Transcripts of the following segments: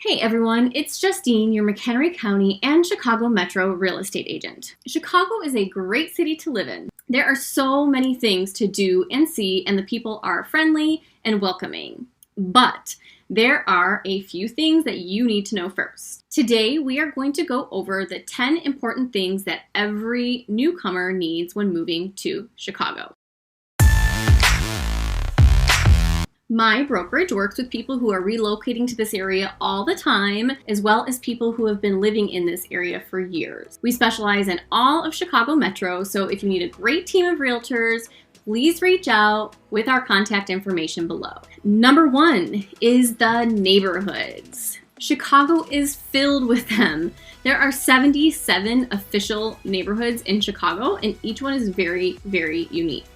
Hey everyone, it's Justine, your McHenry County and Chicago Metro real estate agent. Chicago is a great city to live in. There are so many things to do and see, and the people are friendly and welcoming. But there are a few things that you need to know first. Today, we are going to go over the 10 important things that every newcomer needs when moving to Chicago. My brokerage works with people who are relocating to this area all the time, as well as people who have been living in this area for years. We specialize in all of Chicago Metro, so if you need a great team of realtors, please reach out with our contact information below. Number one is the neighborhoods. Chicago is filled with them. There are 77 official neighborhoods in Chicago, and each one is very, very unique.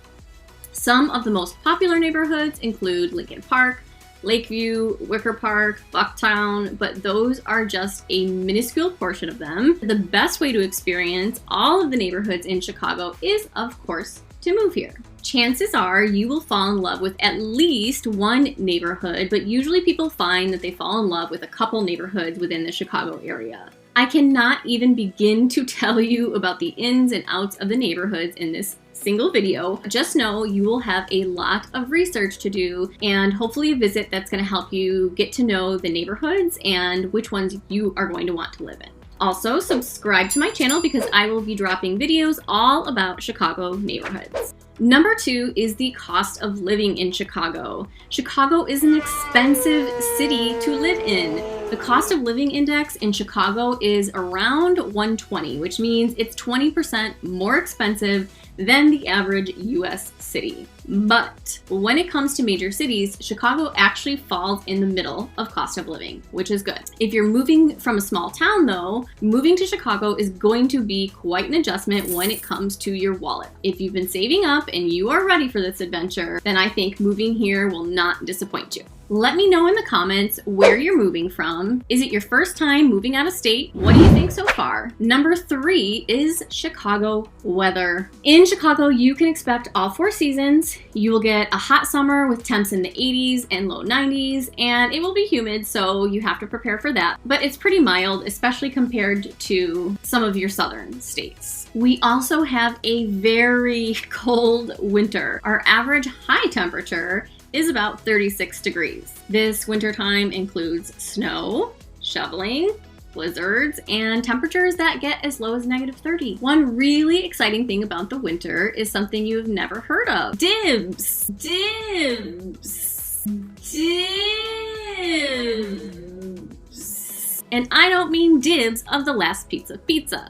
Some of the most popular neighborhoods include Lincoln Park, Lakeview, Wicker Park, Bucktown, but those are just a minuscule portion of them. The best way to experience all of the neighborhoods in Chicago is, of course, to move here. Chances are you will fall in love with at least one neighborhood, but usually people find that they fall in love with a couple neighborhoods within the Chicago area. I cannot even begin to tell you about the ins and outs of the neighborhoods in this single video. Just know you will have a lot of research to do and hopefully a visit that's going to help you get to know the neighborhoods and which ones you are going to want to live in. Also, subscribe to my channel because I will be dropping videos all about Chicago neighborhoods. Number two is the cost of living in Chicago. Chicago is an expensive city to live in. The cost of living index in Chicago is around 120, which means it's 20% more expensive than the average US city. But when it comes to major cities, Chicago actually falls in the middle of cost of living, which is good. If you're moving from a small town though, moving to Chicago is going to be quite an adjustment when it comes to your wallet. If you've been saving up and you are ready for this adventure, then I think moving here will not disappoint you. Let me know in the comments where you're moving from. Is it your first time moving out of state? What do you think so far? Number three is Chicago weather. In Chicago, you can expect all four seasons. You will get a hot summer with temps in the 80s and low 90s, and it will be humid, so you have to prepare for that. But it's pretty mild, especially compared to some of your southern states. We also have a very cold winter. Our average high temperature is about 36 degrees. This wintertime includes snow, shoveling, blizzards, and temperatures that get as low as -30. One really exciting thing about the winter is something you've never heard of. Dibs! Dibs! Dibs! And I don't mean dibs of the last pizza.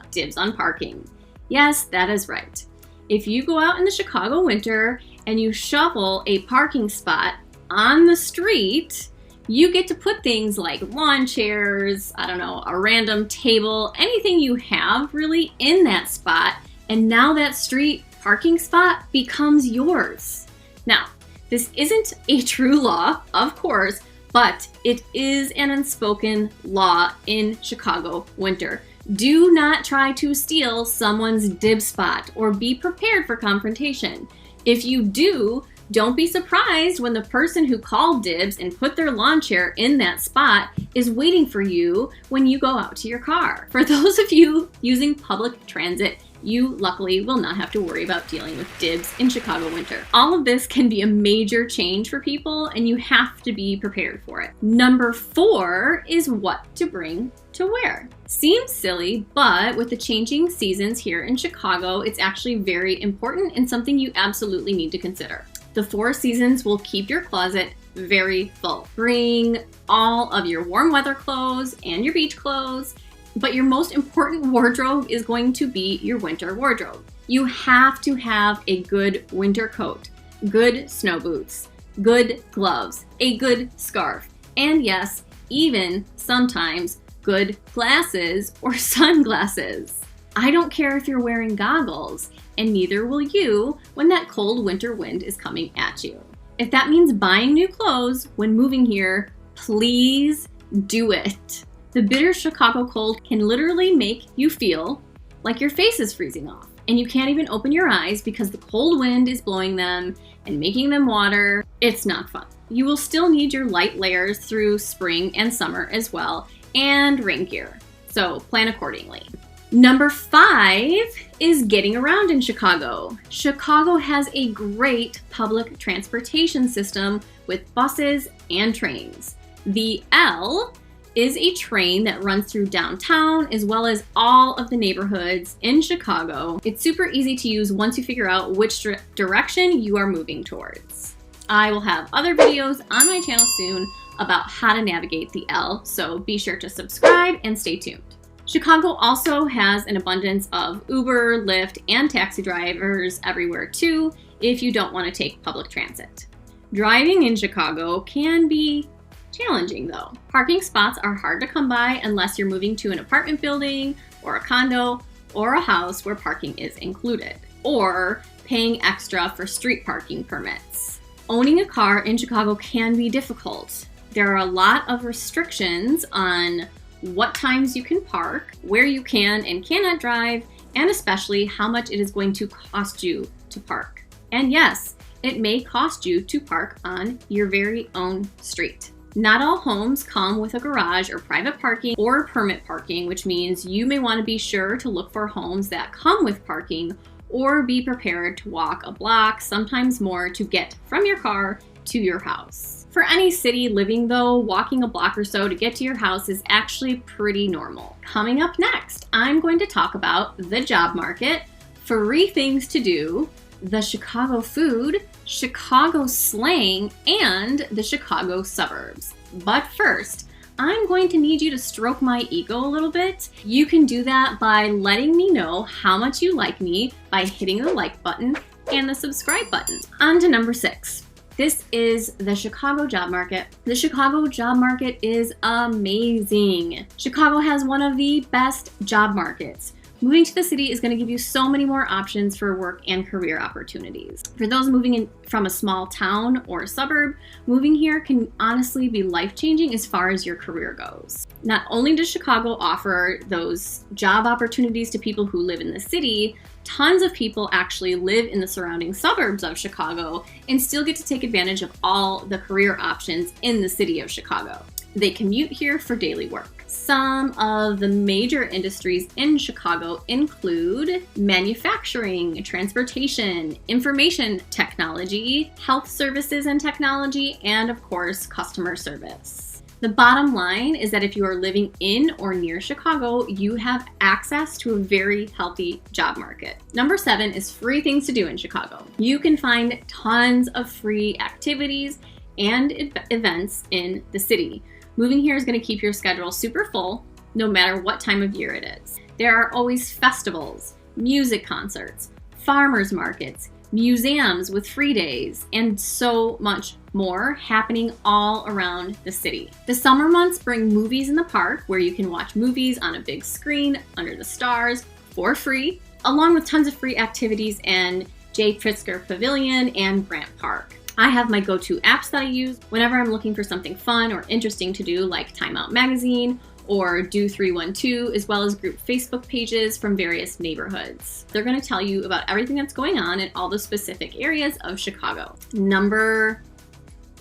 Dibs on parking. Yes, that is right. If you go out in the Chicago winter and you shovel a parking spot on the street, you get to put things like lawn chairs, I don't know, a random table, anything you have really in that spot, and now that street parking spot becomes yours. Now, this isn't a true law, of course, but it is an unspoken law in Chicago winter. Do not try to steal someone's dib spot or be prepared for confrontation. If you do, don't be surprised when the person who called dibs and put their lawn chair in that spot is waiting for you when you go out to your car. For those of you using public transit, you luckily will not have to worry about dealing with dibs in Chicago winter. All of this can be a major change for people, and you have to be prepared for it. Number four is what to bring to wear. Seems silly, but with the changing seasons here in Chicago, it's actually very important and something you absolutely need to consider. The four seasons will keep your closet very full. Bring all of your warm weather clothes and your beach clothes, but your most important wardrobe is going to be your winter wardrobe. You have to have a good winter coat, good snow boots, good gloves, a good scarf, and yes, even sometimes good glasses or sunglasses. I don't care if you're wearing goggles, and neither will you when that cold winter wind is coming at you. If that means buying new clothes when moving here, please do it. The bitter Chicago cold can literally make you feel like your face is freezing off, and you can't even open your eyes because the cold wind is blowing them and making them water. It's not fun. You will still need your light layers through spring and summer as well, and rain gear. So plan accordingly. Number 5 is getting around in Chicago. Chicago has a great public transportation system with buses and trains. The L is a train that runs through downtown as well as all of the neighborhoods in Chicago. It's super easy to use once you figure out which direction you are moving towards. I will have other videos on my channel soon about how to navigate the L, so be sure to subscribe and stay tuned. Chicago also has an abundance of Uber, Lyft, and taxi drivers everywhere too if you don't want to take public transit. Driving in Chicago can be challenging though. Parking spots are hard to come by unless you're moving to an apartment building or a condo or a house where parking is included, or paying extra for street parking permits. Owning a car in Chicago can be difficult. There are a lot of restrictions on what times you can park, where you can and cannot drive, and especially how much it is going to cost you to park. And yes, it may cost you to park on your very own street. Not all homes come with a garage or private parking or permit parking, which means you may want to be sure to look for homes that come with parking or be prepared to walk a block, sometimes more, to get from your car to your house. For any city living though, walking a block or so to get to your house is actually pretty normal. Coming up next, I'm going to talk about the job market, free things to do, the Chicago food, Chicago slang, and the Chicago suburbs. But first, I'm going to need you to stroke my ego a little bit. You can do that by letting me know how much you like me by hitting the like button and the subscribe button. On to number 6. This is the Chicago job market. The Chicago job market is amazing. Chicago has one of the best job markets. Moving to the city is going to give you so many more options for work and career opportunities. For those moving in from a small town or suburb, moving here can honestly be life-changing as far as your career goes. Not only does Chicago offer those job opportunities to people who live in the city, tons of people actually live in the surrounding suburbs of Chicago and still get to take advantage of all the career options in the city of Chicago. They commute here for daily work. Some of the major industries in Chicago include manufacturing, transportation, information technology, health services and technology, and of course, customer service. The bottom line is that if you are living in or near Chicago, you have access to a very healthy job market. Number 7 is free things to do in Chicago. You can find tons of free activities and events in the city. Moving here is going to keep your schedule super full, no matter what time of year it is. There are always festivals, music concerts, farmers markets, museums with free days, and so much more happening all around the city. The summer months bring movies in the park where you can watch movies on a big screen under the stars for free, along with tons of free activities in J. Pritzker Pavilion and Grant Park. I have my go-to apps that I use whenever I'm looking for something fun or interesting to do, like Time Out Magazine or Do 312, as well as group Facebook pages from various neighborhoods. They're going to tell you about everything that's going on in all the specific areas of Chicago. Number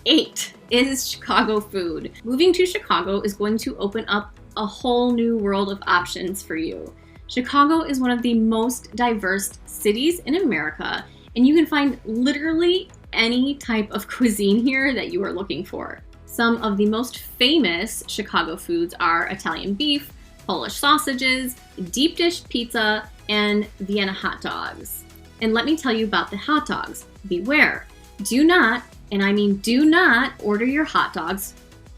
8 is Chicago food. Moving to Chicago is going to open up a whole new world of options for you. Chicago is one of the most diverse cities in America, and you can find literally any type of cuisine here that you are looking for. Some of the most famous Chicago foods are Italian beef, Polish sausages, deep dish pizza, and Vienna hot dogs. And let me tell you about the hot dogs. Beware, do not, and I mean do not, order your hot dogs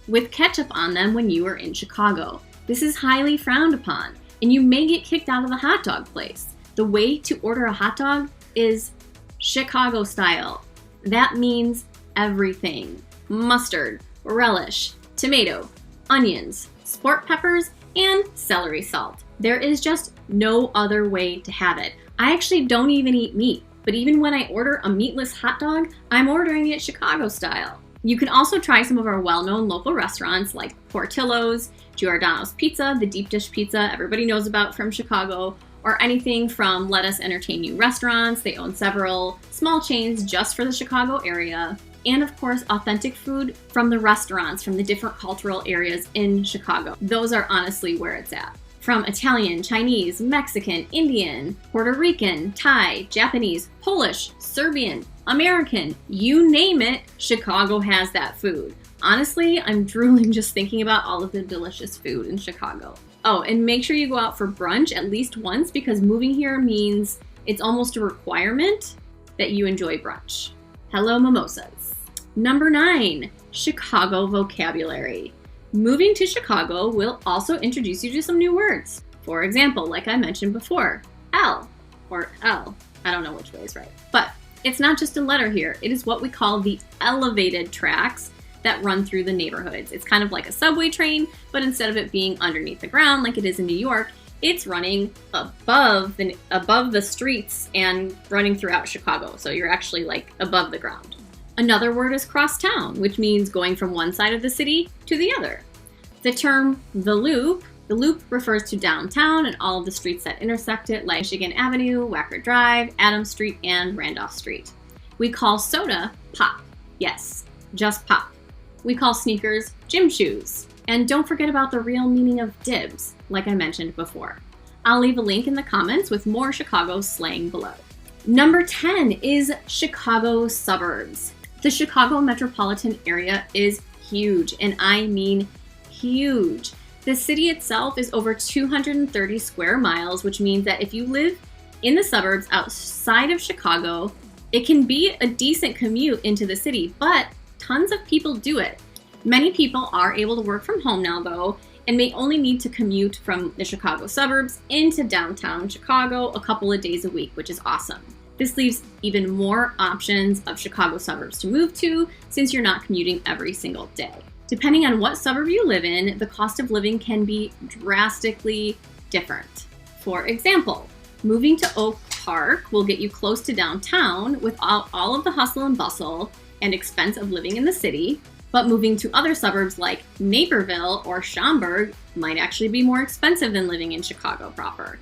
with ketchup on them when you are in Chicago. This is highly frowned upon, and you may get kicked out of the hot dog place. The way to order a hot dog is Chicago style. That means everything. Mustard, relish, tomato, onions, sport peppers, and celery salt. There is just no other way to have it. I actually don't even eat meat, but even when I order a meatless hot dog, I'm ordering it Chicago style. You can also try some of our well-known local restaurants like Portillo's, Giordano's Pizza, the deep dish pizza everybody knows about from Chicago, or anything from Let Us Entertain You restaurants. They own several small chains just for the Chicago area. and of course, authentic food from the restaurants from the different cultural areas in Chicago. Those are honestly where it's at. From Italian, Chinese, Mexican, Indian, Puerto Rican, Thai, Japanese, Polish, Serbian, American, you name it, Chicago has that food. Honestly, I'm drooling just thinking about all of the delicious food in Chicago. Oh, and make sure you go out for brunch at least once, because moving here means it's almost a requirement that you enjoy brunch. Hello, mimosas. Number 9, Chicago vocabulary. Moving to Chicago will also introduce you to some new words. For example, like I mentioned before, L or L. I don't know which way is right. But it's not just a letter here. It is what we call the elevated tracks that run through the neighborhoods. It's kind of like a subway train, but instead of it being underneath the ground like it is in New York, it's running above the streets and running throughout Chicago. So you're actually like above the ground. Another word is crosstown, which means going from one side of the city to the other. The term the loop refers to downtown and all of the streets that intersect it, like Michigan Avenue, Wacker Drive, Adams Street, and Randolph Street. We call soda pop. Yes, just pop. We call sneakers gym shoes. And don't forget about the real meaning of dibs, like I mentioned before. I'll leave a link in the comments with more Chicago slang below. Number 10 is Chicago suburbs. The Chicago metropolitan area is huge, and I mean huge. The city itself is over 230 square miles, which means that if you live in the suburbs outside of Chicago, it can be a decent commute into the city, but tons of people do it. Many people are able to work from home now, though, and may only need to commute from the Chicago suburbs into downtown Chicago a couple of days a week, which is awesome. This leaves even more options of Chicago suburbs to move to, since you're not commuting every single day. Depending on what suburb you live in, the cost of living can be drastically different. For example, moving to Oak Park will get you close to downtown without all of the hustle and bustle and expense of living in the city, but moving to other suburbs like Naperville or Schaumburg might actually be more expensive than living in Chicago proper.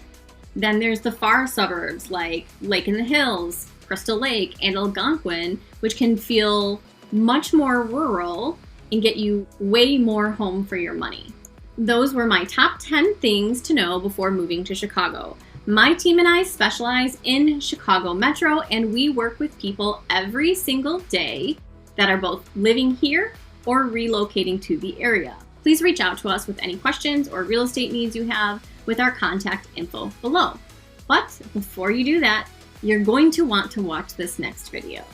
Then there's the far suburbs like Lake in the Hills, Crystal Lake, and Algonquin, which can feel much more rural and get you way more home for your money. Those were my top 10 things to know before moving to Chicago. My team and I specialize in Chicago Metro, and we work with people every single day that are both living here or relocating to the area. Please reach out to us with any questions or real estate needs you have with our contact info below. But before you do that, you're going to want to watch this next video.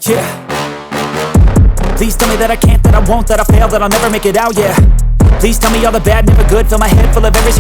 Yeah. Please tell me that I can't, that I won't, that I fail, that I'll never make it out, yeah. Please tell me all the bad, never good, fill my head full of every single